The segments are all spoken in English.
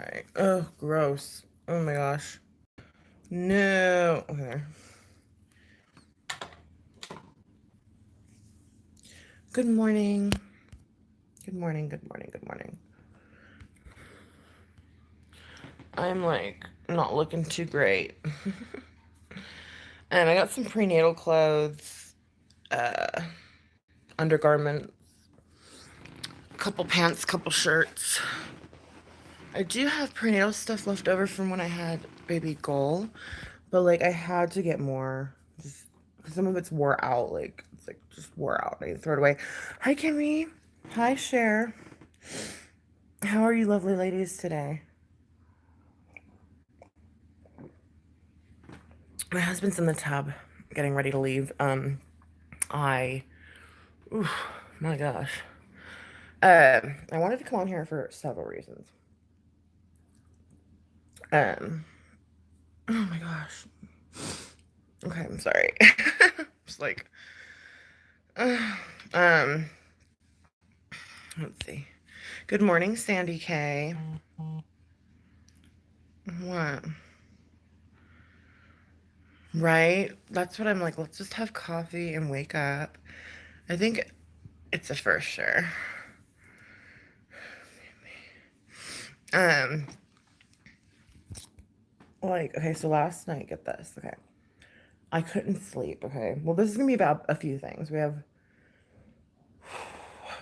Alright. Oh, gross. Oh my gosh. No. Okay. Good morning. Good morning, good morning, good morning. I'm like not looking too great. And I got some prenatal clothes, uh, undergarments, a couple pants, couple shirts. I do have prenatal stuff left over from when I had baby Goal, but like I had to get more. Just, some of it's wore out, like it's like just wore out. I need to throw it away. Hi Kimmy. Hi Cher. How are you lovely ladies today? My husband's in the tub getting ready to leave. I oof, my gosh. I wanted to come on here for several reasons. Um, oh my gosh. Okay, I'm sorry. Just like, um, let's see. Good morning, Sandy K. What? Right? That's what I'm like. Let's just have coffee and wake up. I think it's a for sure. Um, like, okay, so last night, get this. Okay. I couldn't sleep. Okay. Well, this is gonna be about a few things. We have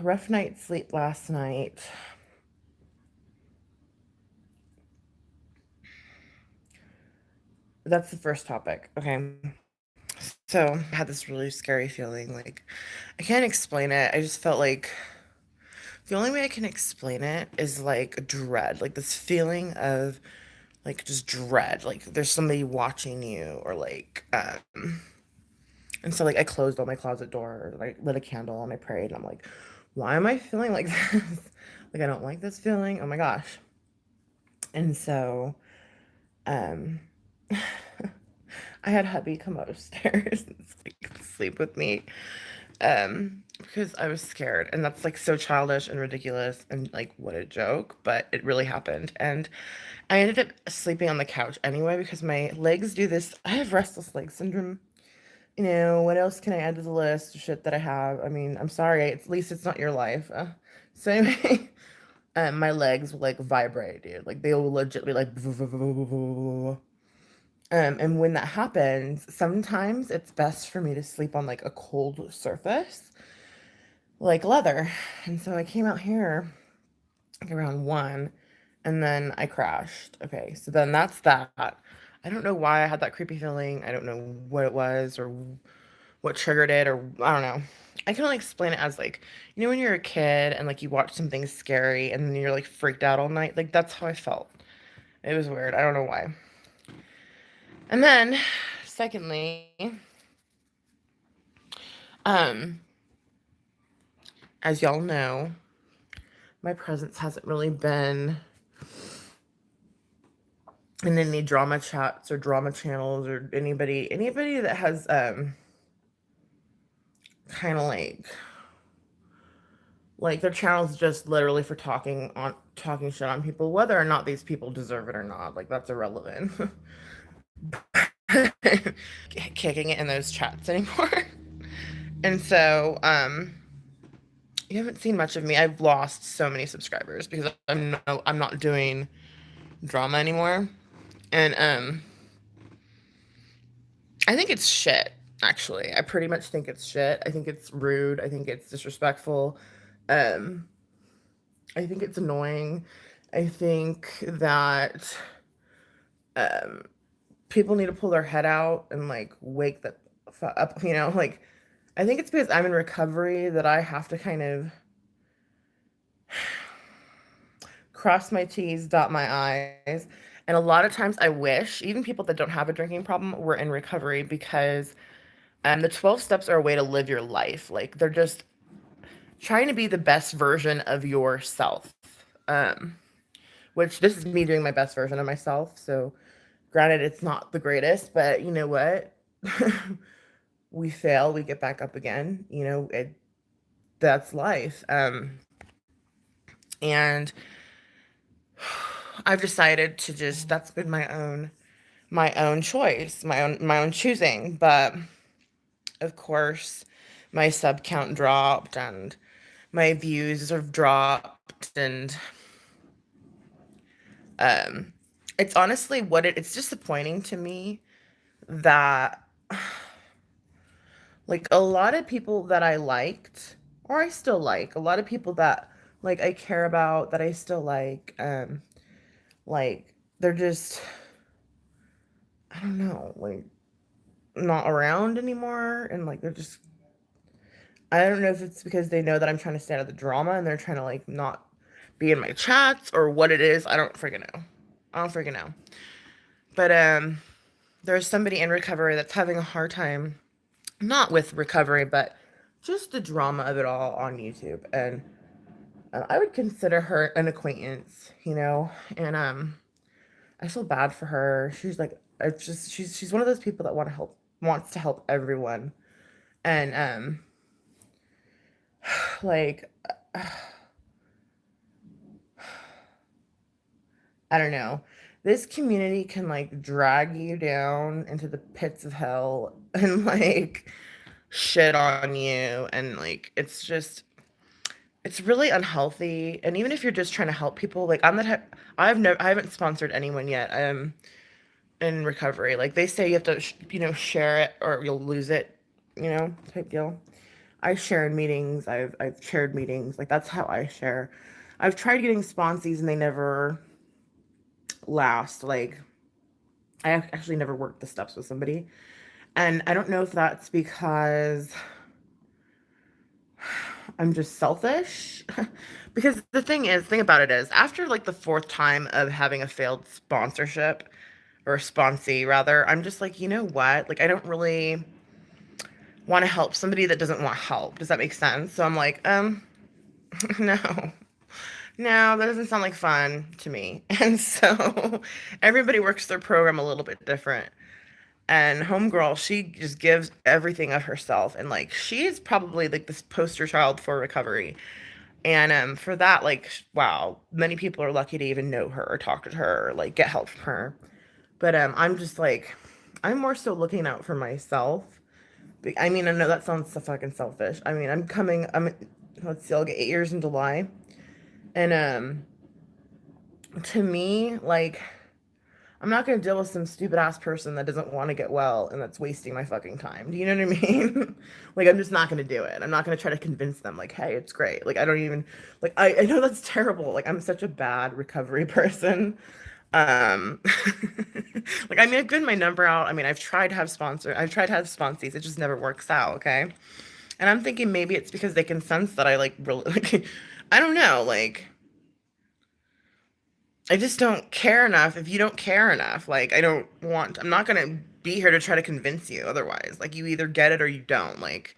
rough night's sleep last night. That's the first topic. Okay. So I had this really scary feeling. Like, I can't explain it. I just felt like the only way I can explain it is like dread, like this feeling of like just dread. Like there's somebody watching you, or like, and so like I closed all my closet doors, I lit a candle and I prayed. And I'm like, why am I feeling like this? Like I don't like this feeling. Oh my gosh. And so, um, I had hubby come upstairs and sleep with me, because I was scared, and that's like so childish and ridiculous and like what a joke, but it really happened. And I ended up sleeping on the couch anyway because my legs do this. I have restless leg syndrome. What else can I add to the list of shit that I have? I mean, I'm sorry. At least it's not your life. So anyway, my legs will like vibrate, dude. Like they will legit be like. And when that happens, sometimes it's best for me to sleep on like a cold surface, like leather. And so I came out here like around 1, and then I crashed. Okay, so then that's that. I don't know why I had that creepy feeling. I don't know what it was or what triggered it, or I don't know. I can only explain it as like, when you're a kid and like you watch something scary and then you're like freaked out all night. Like that's how I felt. It was weird. I don't know why. And then, secondly, um, as y'all know, my presence hasn't really been in any drama chats or drama channels or anybody that has kind of like their channels just literally for talking shit on people, whether or not these people deserve it or not. Like that's irrelevant. Kicking it in those chats anymore. And so you haven't seen much of me. I've lost so many subscribers because I'm not doing drama anymore. And I think it's shit, actually. I pretty much think it's shit. I think it's rude. I think it's disrespectful. Um, I think it's annoying. I think that um, people need to pull their head out and like wake the up. Like I think it's because I'm in recovery that I have to kind of cross my T's, dot my I's. And a lot of times I wish even people that don't have a drinking problem were in recovery because the 12 steps are a way to live your life. Like they're just trying to be the best version of yourself. Um, which this is me doing my best version of myself. So granted, it's not the greatest, but you know what? We fail, we get back up again. That's life. And I've decided to just that's been my own choice, my own choosing. But of course, my sub count dropped and my views have dropped, and um it's honestly it's disappointing to me that like a lot of people that I liked or I still like, a lot of people that like I care about that I still like they're just I don't know, like not around anymore and like they're just I don't know if it's because they know that I'm trying to stay out of the drama and they're trying to like not be in my chats or what it is. I don't freaking know. I don't freaking know. But there's somebody in recovery that's having a hard time, not with recovery, but just the drama of it all on YouTube. And I would consider her an acquaintance, you know. And I feel bad for her. She's like, I just she's one of those people that wants to help everyone. And like I don't know. This community can like drag you down into the pits of hell and like shit on you and like it's really unhealthy. And even if you're just trying to help people, like I'm the type I haven't sponsored anyone yet. In recovery. Like they say you have to share it or you'll lose it, type deal. I share in meetings. I've shared meetings. Like that's how I share. I've tried getting sponsees and they never last. Like I actually never worked the steps with somebody. And I don't know if that's because I'm just selfish. Because thing about it is, after like the fourth time of having a failed sponsorship or sponsee rather, I'm just like, you know what? Like I don't really want to help somebody that doesn't want help. Does that make sense? So I'm like, no. No, that doesn't sound like fun to me. And so everybody works their program a little bit different. And homegirl, she just gives everything of herself. And like she's probably like this poster child for recovery. And for that, like, wow, many people are lucky to even know her or talk to her or like get help from her. But I'm just like, I'm more so looking out for myself. I mean, I know that sounds so fucking selfish. I mean, let's see, I'll get 8 years in July. And to me, like, I'm not gonna deal with some stupid ass person that doesn't want to get well and that's wasting my fucking time. Do you know what I mean? Like, I'm just not gonna do it. I'm not gonna try to convince them, like, hey, it's great. Like, I don't even, like, I know that's terrible. Like, I'm such a bad recovery person. Um, like, I mean, I've given my number out. I mean, I've tried to have sponsees. It just never works out. Okay. And I'm thinking maybe it's because they can sense that I like really, like, I don't know, like, I just don't care enough. If you don't care enough, like I'm not gonna be here to try to convince you otherwise. Like you either get it or you don't. Like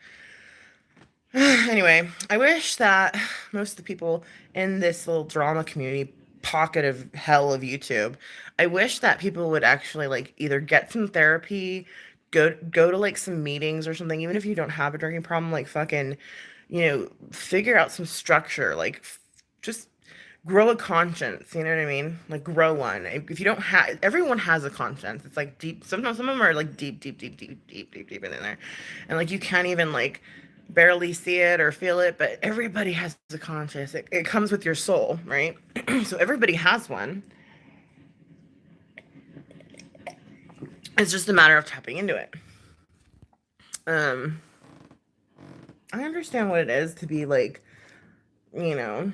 anyway, I wish that most of the people in this little drama community pocket of hell of YouTube, I wish that people would actually like either get some therapy, go to like some meetings or something, even if you don't have a drinking problem, like fucking, figure out some structure, like just grow a conscience, you know what I mean? Like grow one. If you don't have, everyone has a conscience. It's like deep. Sometimes some of them are like deep in there, and like you can't even like barely see it or feel it. But everybody has a conscience. It comes with your soul, right? So everybody has one. It's just a matter of tapping into it. Um, I understand what it is to be like, you know,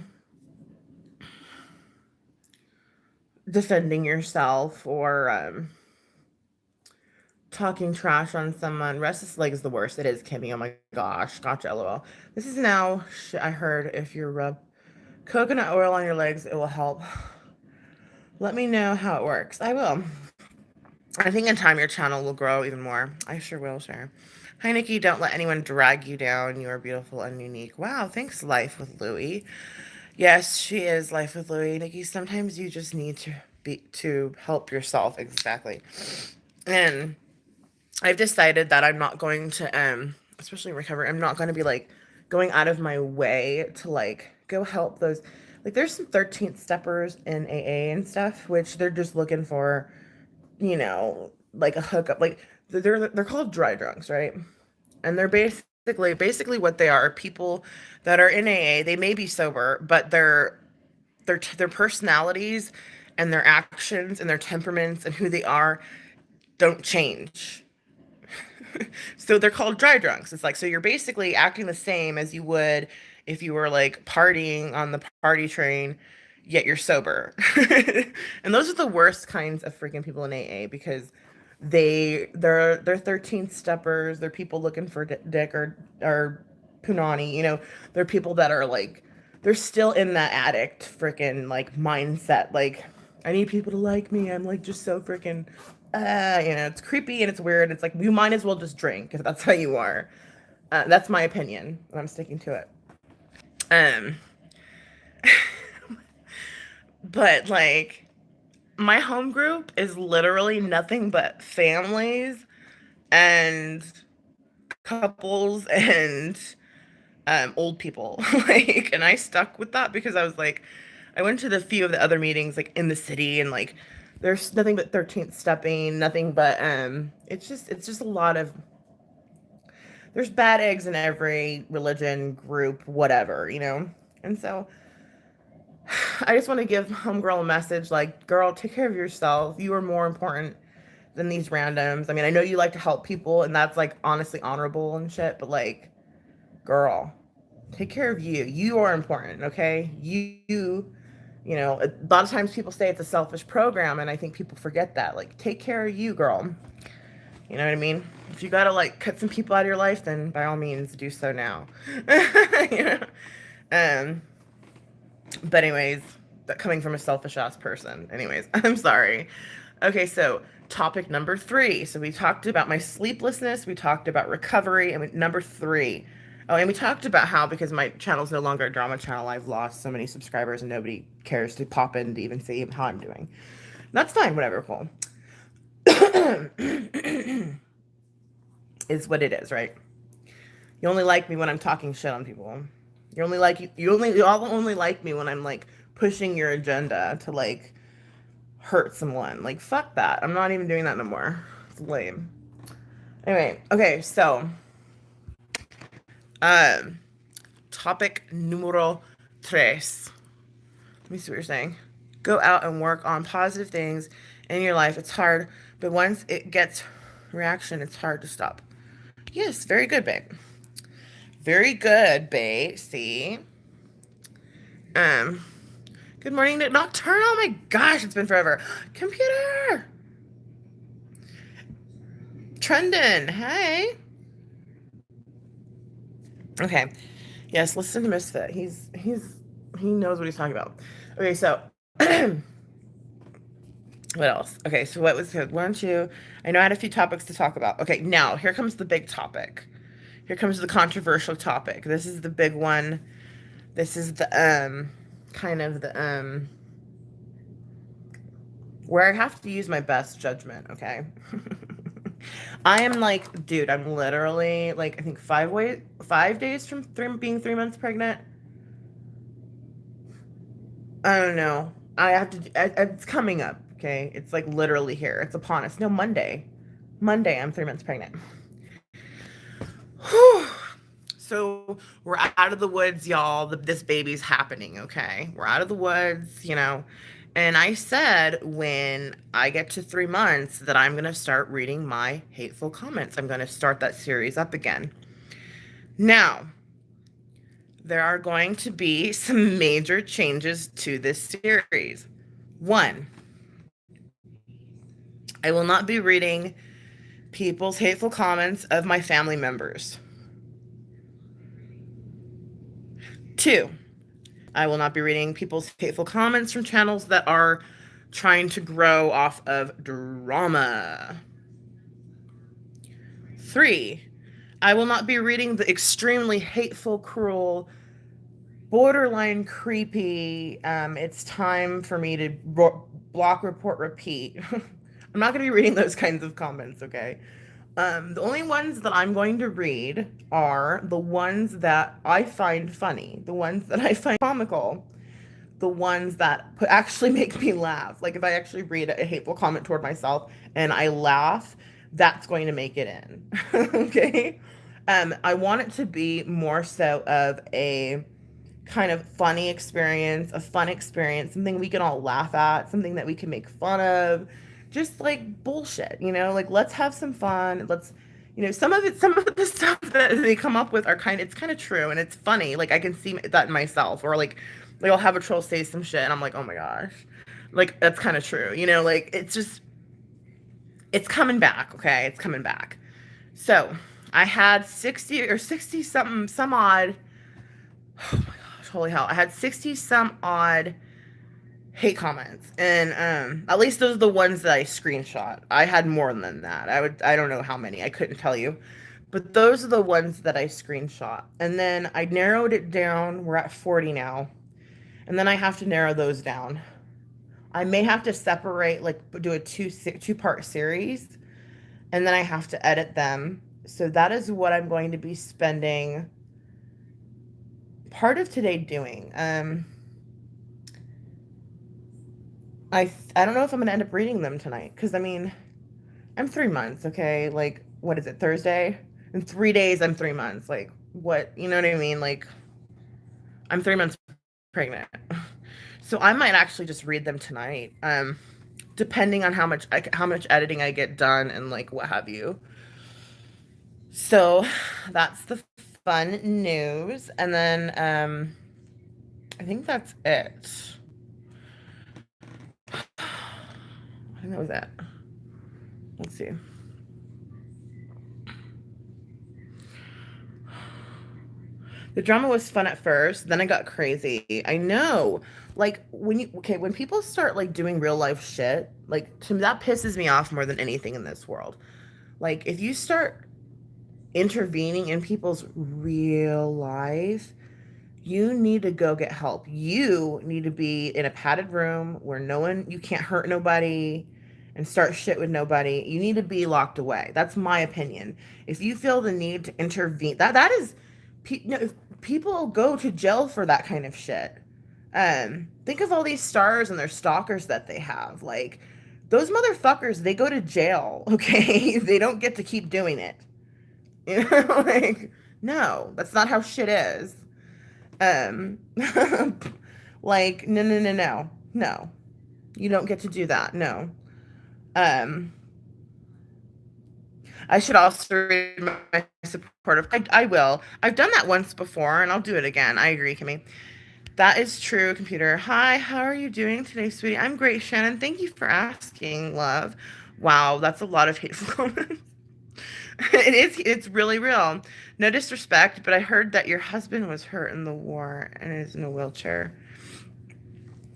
defending yourself or talking trash on someone. Restless leg is the worst. It is, Kimmy. Oh my gosh. Gotcha, lol. This is now, I heard if you rub coconut oil on your legs, it will help. Let me know how it works. I will. I think in time your channel will grow even more. I sure will, share. Hi, Nikki. Don't let anyone drag you down. You are beautiful and unique. Wow. Thanks, Life with Louie. Yes, she is Life with Louie. Nikki, sometimes you just need to help yourself. Exactly. And I've decided that I'm not going to, especially recovery, I'm not going to be like going out of my way to like go help those. like there's some 13th steppers in AA and stuff, which they're just looking for, like a hookup. Like they're called dry drunks, right? And they're basically what they are people that are in AA. They may be sober, but their personalities and their actions and their temperaments and who they are don't change. So they're called dry drunks. It's like, so you're basically acting the same as you would if you were like partying on the party train, yet you're sober. And those are the worst kinds of freaking people in AA because they're 13th steppers. They're people looking for dick or punani. They're people that are like they're still in that addict freaking like mindset. Like I need people to like me. I'm like just so freaking it's creepy and it's weird. It's like you might as well just drink if that's how you are. That's my opinion, and I'm sticking to it. Um, but like my home group is literally nothing but families and couples and old people. Like, and I stuck with that because I was like, I went to the few of the other meetings like in the city and like there's nothing but 13th stepping, nothing but it's just a lot of there's bad eggs in every religion group, whatever. And so I just want to give homegirl a message like, girl, take care of yourself. You are more important than these randoms. I mean, I know you like to help people and that's like honestly honorable and shit, but like, girl, take care of you. You are important, okay? A lot of times people say it's a selfish program, and I think people forget that. Like, take care of you, girl. You know what I mean? If you gotta like cut some people out of your life, then by all means do so now. you know? Um, but anyways, that coming from a selfish ass person. Anyways, I'm sorry. Okay, so topic number 3. So we talked about my sleeplessness, we talked about recovery, and number 3. Oh, and we talked about how because my channel's no longer a drama channel, I've lost so many subscribers and nobody cares to pop in to even see how I'm doing. That's fine, whatever, cool. Is what it is, right? You only like me when I'm talking shit on people. You all only like me when I'm like pushing your agenda to like hurt someone. Like fuck that. I'm not even doing that no more. It's lame. Anyway, okay, so um topic numero tres. Let me see what you're saying. Go out and work on positive things in your life. It's hard, but once it gets reaction, it's hard to stop. Yes, very good, babe. Very good, babe. See? Um, Good morning, Nocturne. Oh my gosh, it's been forever. Computer! Trendon, hey. Okay. Yes, listen to Misfit. He knows what he's talking about. Okay, so what else? Okay, so what was good? Why don't you? I know I had a few topics to talk about. Okay, now here comes the big topic. Here comes the controversial topic. This is the big one. This is the kind of the where I have to use my best judgment, okay? I am like, dude, I'm literally like I think 5 days from being 3 months pregnant. I don't know. I have to. It's coming up. Okay, it's like literally here. It's upon us. No, Monday. Monday, I'm 3 months pregnant. Whew. So we're out of the woods, y'all. This baby's happening. Okay, we're out of the woods. And I said when I get to 3 months that I'm gonna start reading my hateful comments. I'm gonna start that series up again. Now, there are going to be some major changes to this series. One, I will not be reading people's hateful comments of my family members. 2, I will not be reading people's hateful comments from channels that are trying to grow off of drama. 3, I will not be reading the extremely hateful, cruel, borderline creepy, it's time for me to block, report, repeat. I'm not going to be reading those kinds of comments, okay? The only ones that I'm going to read are the ones that I find funny, the ones that I find comical. the ones that actually make me laugh. Like if I actually read a hateful comment toward myself and I laugh, that's going to make it in. Okay. I want it to be more so of a kind of funny experience, a fun experience, something we can all laugh at, something that we can make fun of, just like bullshit, like let's have some fun. Let's, some of the stuff that they come up with are it's kind of true and it's funny. Like I can see that in myself, or like I'll have a troll say some shit and I'm like, oh my gosh, like that's kind of true, like it's just, it's coming back. Okay. It's coming back. So I had 60 or 60 something, some odd, oh my gosh, holy hell. I had 60 some odd hate comments. And at least those are the ones that I screenshot. I had more than that. I don't know how many. I couldn't tell you. But those are the ones that I screenshot. And then I narrowed it down. We're at 40 now. And then I have to narrow those down. I may have to separate, like do a two-part series, and then I have to edit them. So that is what I'm going to be spending part of today doing. I don't know if I'm gonna end up reading them tonight, because I mean, I'm 3 months, okay? Like, what is it, Thursday? In 3 days, I'm 3 months. Like, what? You know what I mean? Like, I'm 3 months pregnant. So I might actually just read them tonight, depending on how much editing I get done and like what have you. So that's the fun news, and then I think that's it. I think that was it. Let's see. The drama was fun at first, then it got crazy. I know. Like when people start like doing real life shit, like to me that pisses me off more than anything in this world. Like if you start intervening in people's real life, you need to go get help. You need to be in a padded room where you can't hurt nobody and start shit with nobody. You need to be locked away. That's my opinion. If you feel the need to intervene, that is, if people go to jail for that kind of shit. Think of all these stars and their stalkers that they have. Like, those motherfuckers, they go to jail, okay? They don't get to keep doing it. Like, no, that's not how shit is. Um, like, no, no, no, no, no. You don't get to do that. No. Um, I should also read my supportive. I will. I've done that once before, and I'll do it again. I agree, Kimmy. That is true, computer. Hi, how are you doing today, sweetie? I'm great, Shannon. Thank you for asking, love. Wow, that's a lot of hateful comments. It is. It's really real. No disrespect, but I heard that your husband was hurt in the war and is in a wheelchair.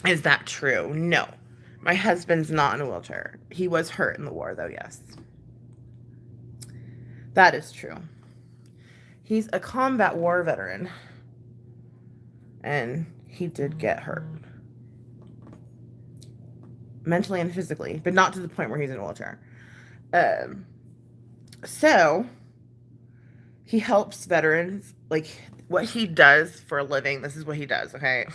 Is that true? No. My husband's not in a wheelchair. He was hurt in the war, though, yes. That is true. He's a combat war veteran. And he did get hurt. Mentally and physically, but not to the point where he's in a wheelchair. So he helps veterans. Like, what he does for a living, this is what he does, okay?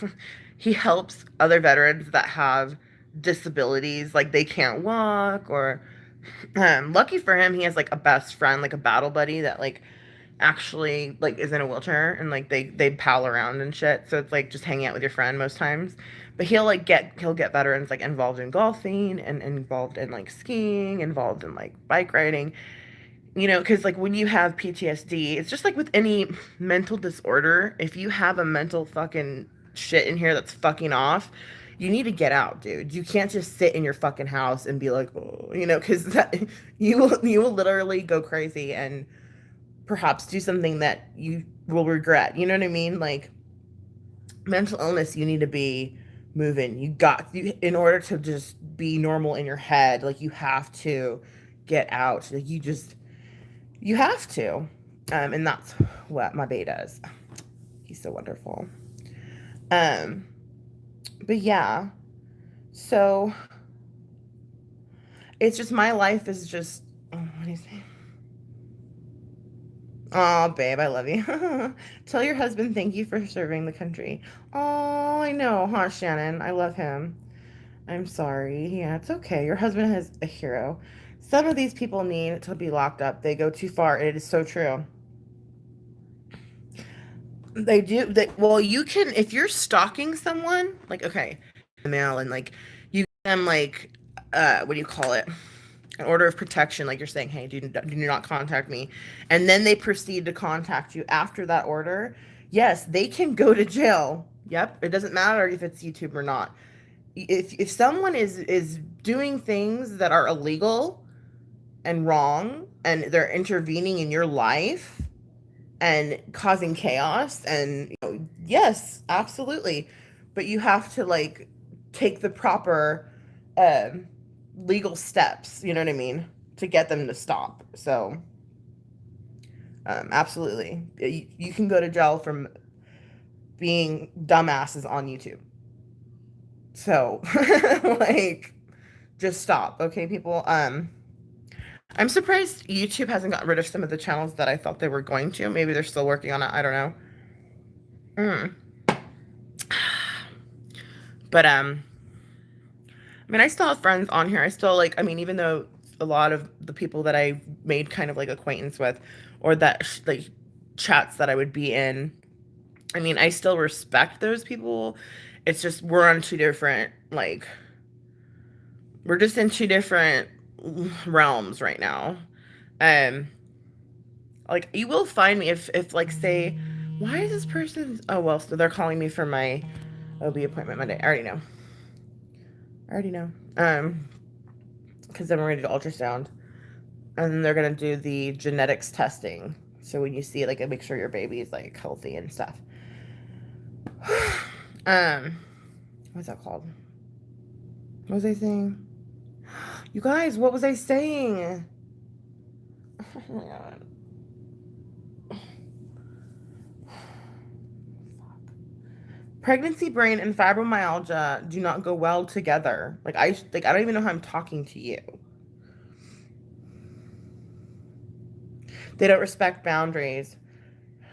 He helps other veterans that have disabilities, like they can't walk, or lucky for him, he has like a best friend, like a battle buddy that like actually like is in a wheelchair, and like they pal around and shit. So it's like just hanging out with your friend most times. But he'll get veterans like involved in golfing and involved in like skiing, involved in like bike riding. Because like when you have PTSD, it's just like with any mental disorder. If you have a mental fucking shit in here that's fucking off, you need to get out, dude. You can't just sit in your fucking house and be like, oh, because you will literally go crazy and perhaps do something that you will regret. You know what I mean? Like, mental illness, you need to be moving. In order to just be normal in your head, like you have to get out. Like you have to. And that's what my bae does. He's so wonderful. But yeah. So it's just, my life is just, oh, what do you say? Oh, babe, I love you. Tell your husband thank you for serving the country. Oh, I know, huh, Shannon? I love him. I'm sorry. Yeah, it's okay. Your husband is a hero. Some of these people need to be locked up. They go too far. It is so true. They do. Well, you can, if you're stalking someone, like, okay, the mail and like you give them like, what do you call it? An order of protection, like you're saying, hey, do not contact me. And then they proceed to contact you after that order. Yes, they can go to jail. Yep. It doesn't matter if it's YouTube or not. If someone is doing things that are illegal and wrong and they're intervening in your life and causing chaos and yes, absolutely, but you have to like take the proper um legal steps, you know what I mean, to get them to stop. So absolutely, you can go to jail from being dumbasses on YouTube. So like, just stop, okay, people. I'm surprised YouTube hasn't gotten rid of some of the channels that I thought they were going to. Maybe they're still working on it. I don't know. Mm. But I mean, I still have friends on here. I still like. I mean, even though a lot of the people that I made kind of like acquaintance with, or that like chats that I would be in, I mean, I still respect those people. It's just we're on two different like we're just in two different realms right now. Um, like you will find me if like say, why is this person? Oh well, so they're calling me for my OB appointment Monday. I already know. I already know. Because I'm ready to ultrasound, and then they're gonna do the genetics testing. So when you see like, make sure your baby is like healthy and stuff. um, what's that called? What was I saying? You guys, what was I saying? Oh my god. Pregnancy brain and fibromyalgia do not go well together. Like I don't even know how I'm talking to you. They don't respect boundaries.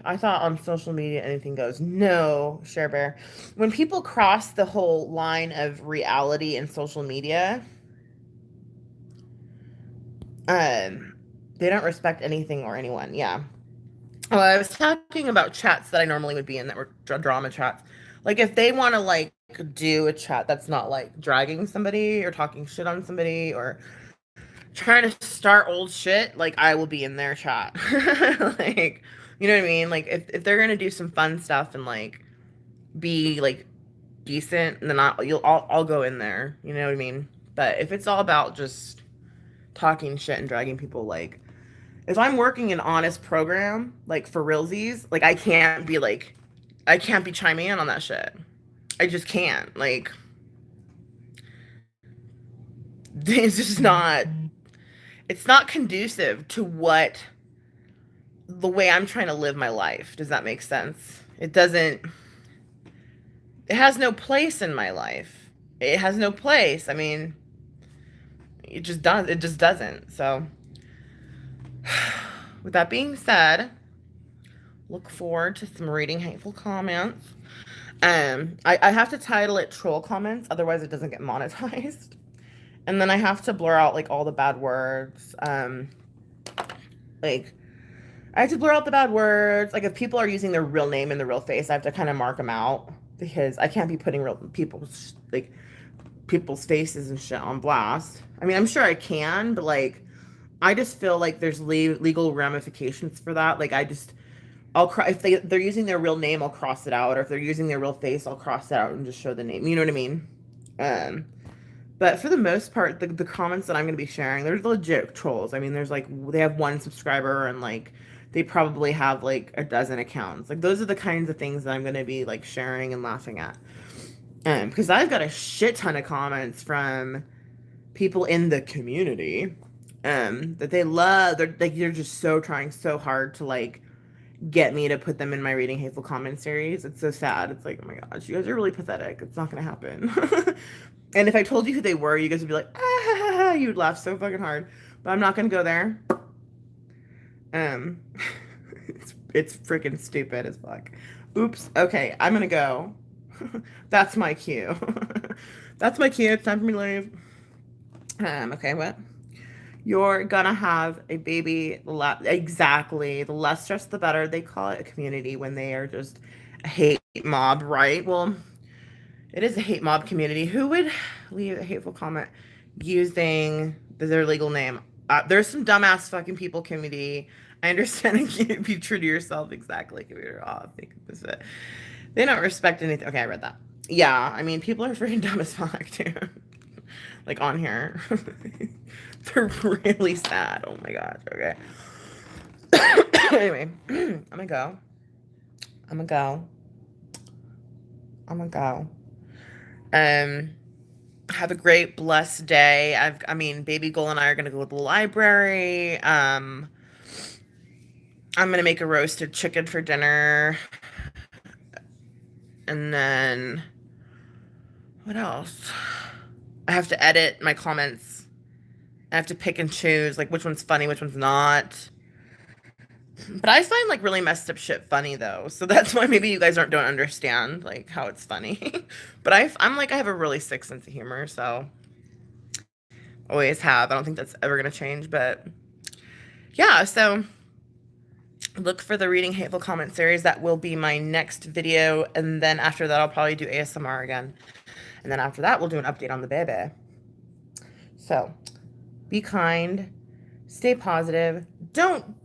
I thought on social media anything goes. No, Share Bear. When people cross the whole line of reality and social media, um, they don't respect anything or anyone. Yeah. Well, I was talking about chats that I normally would be in that were drama chats. Like if they want to like do a chat that's not like dragging somebody or talking shit on somebody or trying to start old shit, like I will be in their chat. Like, you know what I mean? Like if they're gonna do some fun stuff and like be like decent, then I'll go in there. You know what I mean? But if it's all about just talking shit and dragging people, like if I'm working an honest program, like for realsies, like I can't be chiming in on that shit. I just can't. Like it's just not. It's not conducive to what the way I'm trying to live my life. Does that make sense? It doesn't. It has no place in my life. It has no place. I mean, it just does. It just doesn't. So, with that being said, look forward to some reading hateful comments. I have to title it troll comments, otherwise it doesn't get monetized. And then I have to blur out like all the bad words. Like I have to blur out the bad words. Like if people are using their real name and their real face, I have to kind of mark them out because I can't be putting real people's faces and shit on blast. I mean, I'm sure I can, but like I just feel like there's legal ramifications for that. Like if they're using their real name, I'll cross it out, or if they're using their real face, I'll cross it out and just show the name. You know what I mean? Um, but for the most part, the comments that I'm going to be sharing, they're legit trolls. I mean, there's like they have one subscriber and like they probably have like a dozen accounts. Like those are the kinds of things that I'm going to be like sharing and laughing at. Because I've got a shit ton of comments from people in the community, that they love. They're just so trying so hard to like get me to put them in my reading hateful comment series. It's so sad. It's like, oh my gosh, you guys are really pathetic. It's not gonna happen. And if I told you who they were, you guys would be like, ah, you'd laugh so fucking hard. But I'm not gonna go there. Um, It's freaking stupid as fuck. Oops. Okay, I'm gonna go. That's my cue. That's my cue. It's time for me to leave. Okay, what? You're gonna have a baby. Exactly. The less stress, the better. They call it a community when they are just a hate mob, right? Well, it is a hate mob community. Who would leave a hateful comment using their legal name? There's some dumbass fucking people community. I understand and can't be true to yourself. Exactly. Computer off. They don't respect anything. Okay, I read that. Yeah, I mean, people are freaking dumb as fuck, too. Like on here. They're really sad. Oh my gosh. Okay. Anyway, I'm gonna go. I'm gonna go. I'm gonna go. Um, have a great, blessed day. I mean, Baby Goal and I are gonna go to the library. I'm gonna make a roasted chicken for dinner, and then what else? I have to edit my comments. I have to pick and choose, like which one's funny, which one's not. But I find like really messed up shit funny though, so that's why maybe you guys don't understand like how it's funny. But I'm like I have a really sick sense of humor, so always have. I don't think that's ever gonna change, but yeah. So look for the Reading Hateful Comment series. That will be my next video, and then after that, I'll probably do ASMR again, and then after that, we'll do an update on the baby. So be kind, stay positive. Don't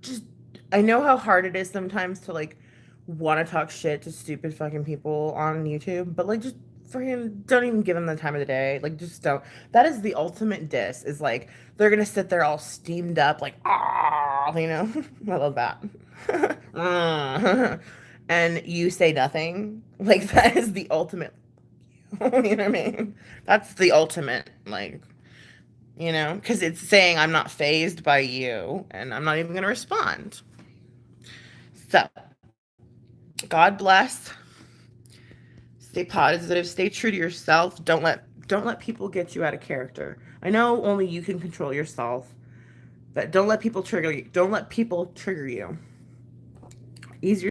just I know how hard it is sometimes to like want to talk shit to stupid fucking people on YouTube, but like just freaking don't even give them the time of the day. Like just don't. That is the ultimate diss. Is like they're gonna sit there all steamed up, like ah, you know. I love that. And you say nothing. Like that is the ultimate. You know what I mean? That's the ultimate like because it's saying I'm not fazed by you and I'm not even going to respond. So, God bless. Stay positive, stay true to yourself. Don't let people get you out of character. I know only you can control yourself, but don't let people trigger you. Don't let people trigger you. Easier